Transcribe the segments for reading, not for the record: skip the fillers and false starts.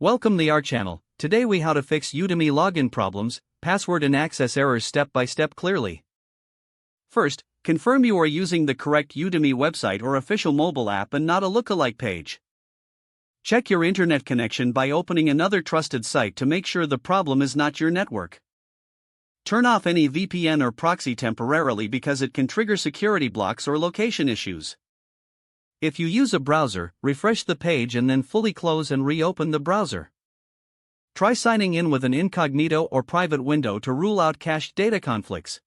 Welcome to our channel. Today we how to fix Udemy login problems, password and access errors step by step clearly. First, confirm you are using the correct Udemy website or official mobile app and not a lookalike page. Check your internet connection by opening another trusted site to make sure the problem is not your network. Turn off any VPN or proxy temporarily because it can trigger security blocks or location issues. If you use a browser, refresh the page and then fully close and reopen the browser. Try signing in with an incognito or private window to rule out cached data conflicts.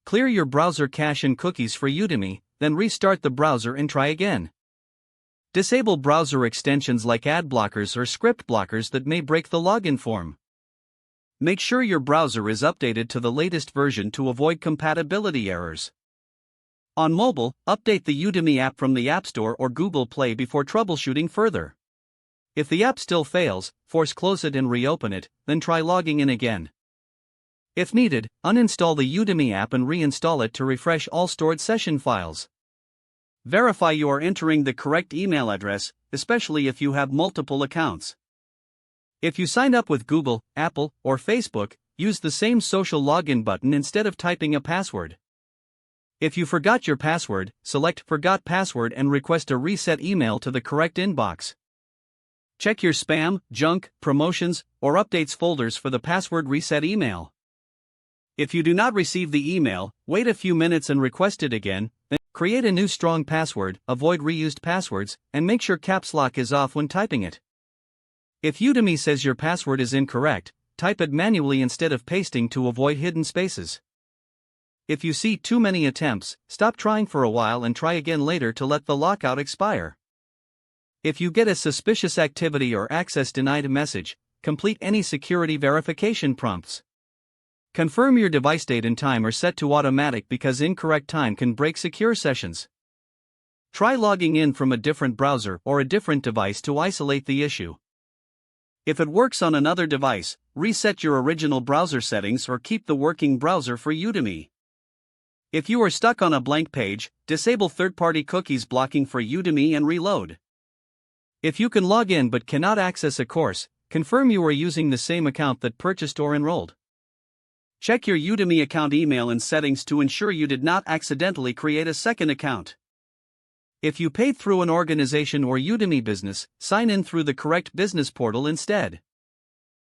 Clear your browser cache and cookies for Udemy, then restart the browser and try again. Disable browser extensions like ad blockers or script blockers that may break the login form. Make sure your browser is updated to the latest version to avoid compatibility errors. On mobile, update the Udemy app from the App Store or Google Play before troubleshooting further. If the app still fails, close it and reopen it, then try logging in again. If needed, uninstall the Udemy app and reinstall it to refresh all stored session files. Verify you are entering the correct email address, especially if you have multiple accounts. If you signed up with Google, Apple, or Facebook, use the same social login button instead of typing a password. If you forgot your password, select Forgot Password and request a reset email to the correct inbox. Check your spam, junk, promotions, or updates folders for the password reset email. If you do not receive the email, wait a few minutes and request it again, then create a new strong password, avoid reused passwords, and make sure caps lock is off when typing it. If Udemy says your password is incorrect, type it manually instead of pasting to avoid hidden spaces. If you see too many attempts, stop trying for a while and try again later to let the lockout expire. If you get a suspicious activity or access denied message, complete any security verification prompts. Confirm your device date and time are set to automatic because incorrect time can break secure sessions. Try logging in from a different browser or a different device to isolate the issue. If it works on another device, reset your original browser settings or keep the working browser for Udemy. If you are stuck on a blank page, disable third-party cookies blocking for Udemy and reload. If you can log in but cannot access a course, confirm you are using the same account that purchased or enrolled. Check your Udemy account email and settings to ensure you did not accidentally create a second account. If you paid through an organization or Udemy business, sign in through the correct business portal instead.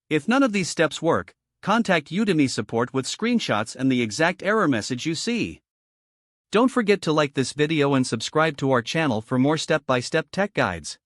If none of these steps work, contact Udemy support with screenshots and the exact error message you see. Don't forget to like this video and subscribe to our channel for more step-by-step tech guides.